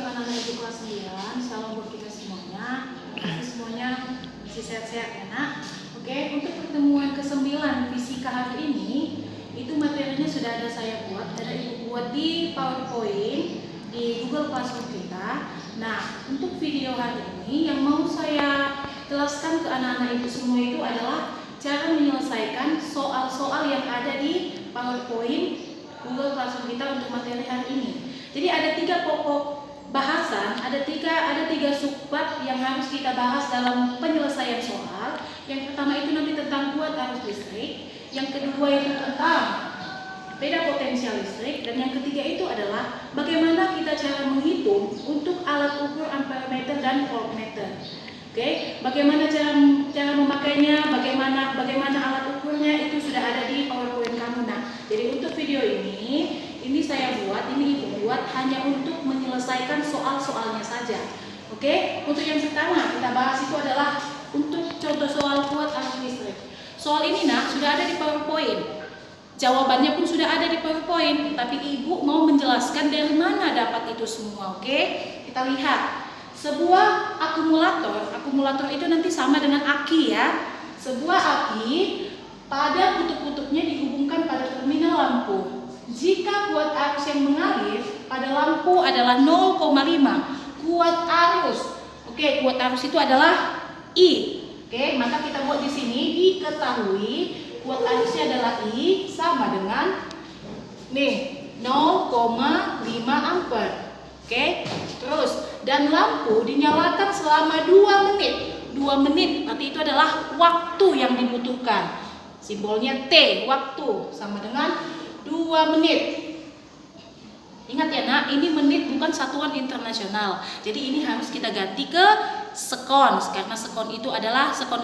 untuk anak-anak ibu kelas 9. Salam buat kita semuanya. Semuanya masih sehat-sehat ya nak. Oke, untuk pertemuan ke-9 fisika hari ini, itu materinya sudah ada saya buat, ada ibu buat di PowerPoint di Google Classroom kita. Nah, untuk video hari ini yang mau saya jelaskan ke anak-anak ibu semua itu adalah cara menyelesaikan soal-soal yang ada di PowerPoint Google Classroom kita untuk materi hari ini. Jadi ada 3 pokok bahasan, ada tiga subbab yang harus kita bahas dalam penyelesaian soal. Yang pertama itu nanti tentang kuat arus listrik, yang kedua itu tentang beda potensial listrik, dan yang ketiga itu adalah bagaimana kita cara menghitung untuk alat ukur ampermeter dan voltmeter. Oke, bagaimana cara memakainya, bagaimana alat ukurnya itu sudah ada di PowerPoint kamu. Nah, jadi untuk video ini saya buat, ini ibu buat hanya untuk menyelesaikan soal-soalnya saja. Oke, untuk yang pertama kita bahas itu adalah untuk contoh soal kuat arus listrik. Soal ini nak sudah ada di PowerPoint. Jawabannya pun sudah ada di PowerPoint, tapi ibu mau menjelaskan dari mana dapat itu semua. Oke, kita lihat. Sebuah akumulator itu nanti sama dengan aki ya. Sebuah aki pada kutub-kutubnya dihubungkan pada terminal lampu. Jika kuat arus yang mengalir pada lampu adalah 0,5, kuat arus. Oke, kuat arus itu adalah I. Oke, maka kita buat di sini diketahui kuat arusnya adalah I sama dengan nih 0,5 ampere. Oke, terus dan lampu dinyalakan selama 2 menit. 2 menit nanti itu adalah waktu yang dibutuhkan. Simbolnya T, waktu sama dengan 2 menit. Ingat ya nak, ini menit bukan satuan internasional. Jadi ini harus kita ganti ke sekon, karena sekon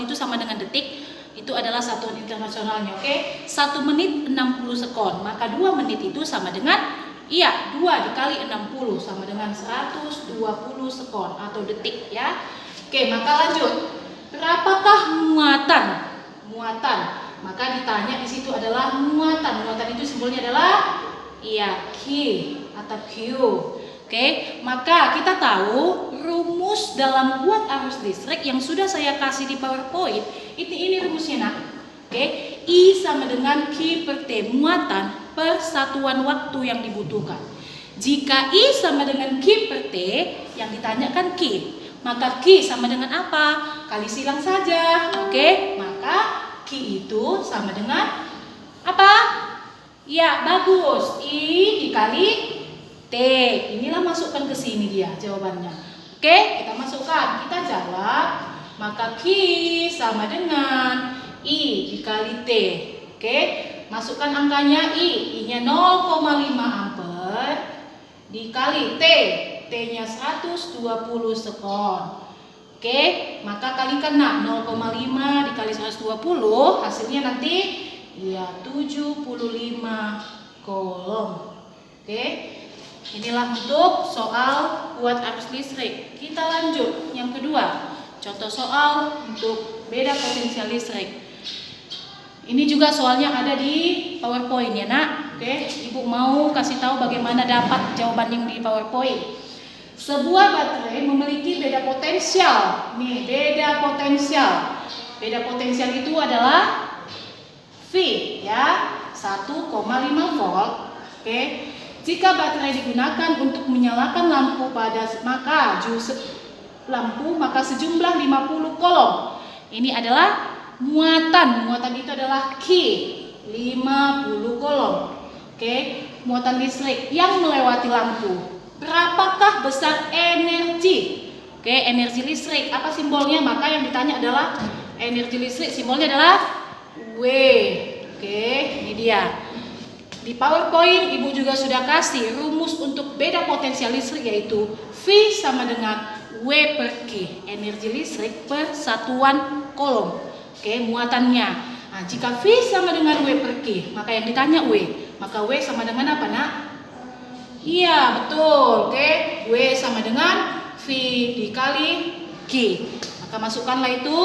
itu sama dengan detik. Itu adalah satuan internasionalnya. Oke, 1 menit 60 sekon. Maka 2 menit itu sama dengan 2 dikali 60 sama dengan 120 sekon atau detik ya. Oke, maka lanjut. Berapakah muatan? Maka ditanya di situ adalah muatan. Muatan itu simbolnya adalah Q atau Q. Oke, maka kita tahu rumus dalam kuat arus listrik yang sudah saya kasih di PowerPoint. Ini rumusnya nak. Oke, I sama dengan Q per T, muatan per satuan waktu yang dibutuhkan. Jika I sama dengan Q per T, yang ditanyakan Q, maka Q sama dengan apa? Kali silang saja. Oke, maka Q itu sama dengan apa? Ya, bagus. I dikali T. Inilah masukkan ke sini dia jawabannya. Oke, kita masukkan. Kita jawab. Maka Q sama dengan I dikali T. Oke, masukkan angkanya I-nya 0,5 ampere dikali T. T-nya 120 sekon. Oke, maka kalikan nak 0,5 dikali 120, hasilnya nanti 75 kolom. Oke, inilah untuk soal kuat arus listrik. Kita lanjut yang kedua, contoh soal untuk beda potensial listrik. Ini juga soalnya ada di PowerPoint ya nak. Oke, ibu mau kasih tahu bagaimana dapat jawaban yang di PowerPoint. Sebuah baterai memiliki beda potensial. Nih, beda potensial. Beda potensial itu adalah V ya, 1,5 volt. Oke. Jika baterai digunakan untuk menyalakan lampu maka sejumlah 50 kolom. Ini adalah muatan itu adalah Q, 50 kolom. Oke, muatan listrik yang melewati lampu. Berapakah besar energi? Oke, energi listrik apa simbolnya? Maka yang ditanya adalah energi listrik, simbolnya adalah W. Oke, ini dia. Di PowerPoint ibu juga sudah kasih rumus untuk beda potensial listrik, yaitu V sama dengan W per Q, energi listrik per satuan kolom. Oke, muatannya. Nah, jika V sama dengan W per Q, maka yang ditanya W. Maka W sama dengan apa nak? Iya, betul. Oke, W sama dengan V dikali Q. Maka masukkanlah itu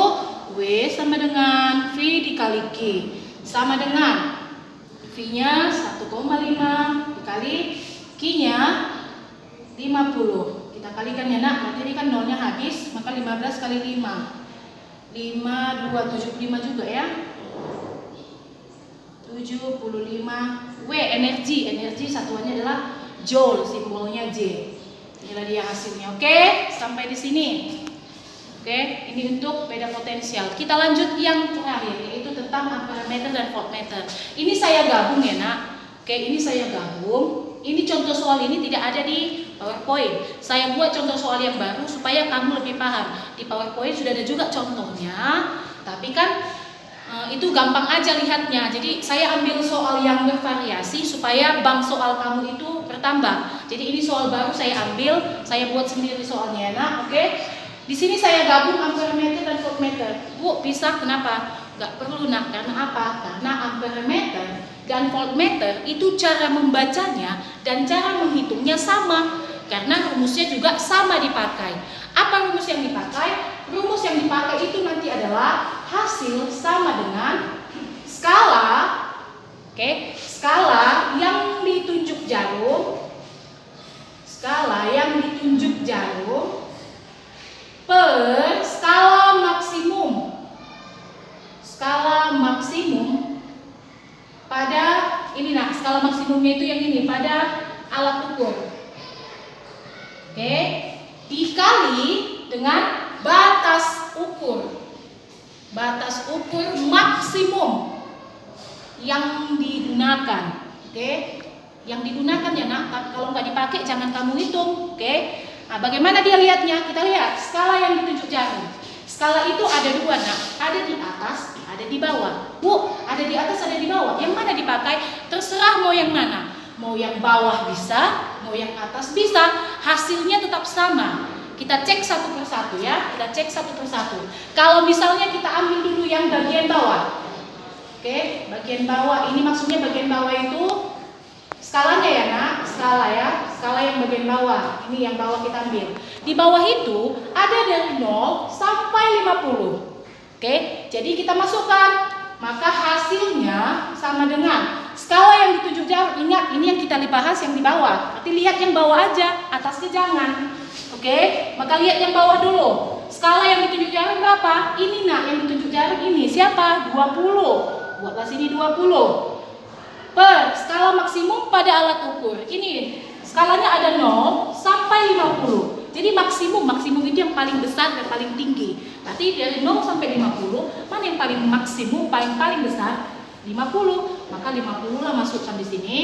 W sama dengan V dikali Q. Sama dengan V-nya 1,5 dikali Q-nya 50. Kita Kita kalikan ya nak, berarti ini kan nolnya habis, maka 15 kali 5. 5, 2, 75 juga ya. 75 W energi satuannya adalah joule, simbolnya J. Inilah dia hasilnya. Oke, sampai di sini. Oke, ini untuk beda potensial. Kita lanjut yang terakhir, yaitu tentang amperemeter dan voltmeter. Ini saya gabung ya nak. Oke, ini saya gabung. Ini contoh soal ini tidak ada di PowerPoint. Saya buat contoh soal yang baru supaya kamu lebih paham. Di PowerPoint sudah ada juga contohnya, tapi kan itu gampang aja lihatnya. Jadi saya ambil soal yang bervariasi supaya bank soal kamu itu bertambah. Jadi ini soal baru saya ambil, saya buat sendiri soalnya nak. Oke. Di sini saya gabung amperemeter dan voltmeter. Bu, bisa kenapa? Gak perlu nak, karena apa? Karena amperemeter dan voltmeter itu cara membacanya dan cara menghitungnya sama. Karena rumusnya juga sama dipakai. Apa rumus yang dipakai? Rumus yang dipakai itu nanti adalah hasil sama dengan skala, skala yang ditunjuk jarum, per skala maksimum pada ini nah, skala maksimumnya itu yang ini pada alat ukur. Oke, dikali dengan batas ukur maksimum yang digunakan. Oke, yang digunakan ya nak. Kalau nggak dipakai jangan kamu hitung. Oke. Nah, bagaimana dia lihatnya? Kita lihat skala yang ditunjuk jarum. Skala itu ada dua nak, ada di atas, ada di bawah. Bu, ada di atas, ada di bawah. Yang mana dipakai? Terserah mau yang mana. Mau yang bawah bisa, mau yang atas bisa. Hasilnya tetap sama. Kita cek satu persatu ya. Kita cek satu persatu. Kalau misalnya kita ambil dulu yang bagian bawah. Oke, bagian bawah. Ini maksudnya bagian bawah itu skalanya ya nak, skala yang bagian bawah. Ini yang bawah kita ambil. Di bawah itu ada dari 0 sampai 50. Oke, jadi kita masukkan. Maka hasilnya sama dengan skala yang ditunjuk jarum. Ingat, ini yang kita bahas yang di bawah. Berarti lihat yang bawah aja, atasnya jangan. Oke, maka lihat yang bawah dulu. Skala yang ditunjuk jarum berapa? Ini nak, yang ditunjuk jarum ini. Siapa? 20. Buatlah sini 20. Per skala maksimum pada alat ukur. Ini skalanya ada 0 sampai 50. Jadi maksimum itu yang paling besar dan paling tinggi. Berarti dari 0 sampai 50, mana yang paling maksimum, paling besar? 50. Maka 50 lah masukkan di sini.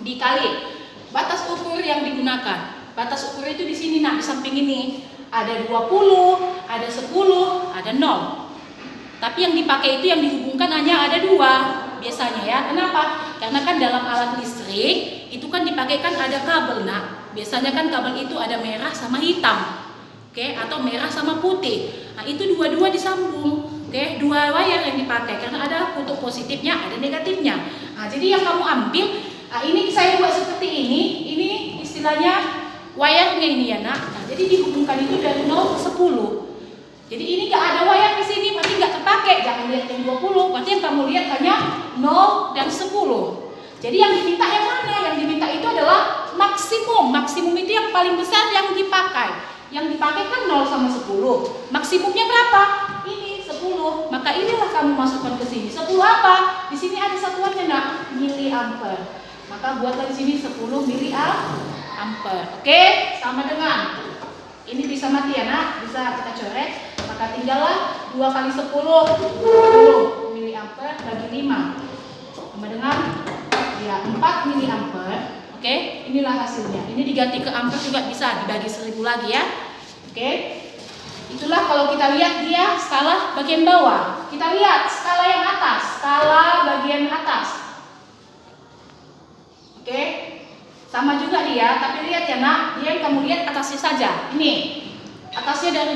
Dikali batas ukur yang digunakan. Batas ukur itu di sini nak, di samping ini. Ada 20, ada 10, ada 0. Tapi yang dipakai itu yang dihubungkan hanya ada 2. Biasanya ya, kenapa? Karena kan dalam alat listrik itu kan dipakai kan ada kabel nak. Biasanya kan kabel itu ada merah sama hitam, atau merah sama putih. Nah itu dua-dua disambung, dua wire yang dipakai karena ada kutub positifnya, ada negatifnya. Nah jadi yang kamu ambil, ini saya buat seperti ini istilahnya wire-nya ini ya nak. Nah, jadi dihubungkan itu dari 0 ke 10. Jadi ini gak ada wire di sini, berarti gak kepake. Jangan lihat yang 20, berarti yang kamu lihat hanya 0 dan 10. Jadi yang diminta yang mana? Yang diminta itu adalah maksimum. Maksimum itu yang paling besar yang dipakai. Yang dipakai kan 0 sama 10. Maksimumnya berapa? Ini 10. Maka inilah kamu masukkan ke sini. 10 apa? Di sini ada satuannya nak, miliampere. Maka buatlah di sini 10 miliampere. Oke, sama dengan ini bisa mati ya nak, bisa kita coret. Maka tinggallah 2 kali 10 miliampere bagi 5 sama dengan ya 4 miliampere. Oke, inilah hasilnya. Ini diganti ke ampere juga bisa, dibagi 1000 lagi ya. Oke, itulah kalau kita lihat dia skala bagian bawah. Kita lihat skala yang atas, skala bagian atas. Oke, sama juga dia, tapi lihat ya nak, dia yang kamu lihat atasnya saja. Ini atasnya dari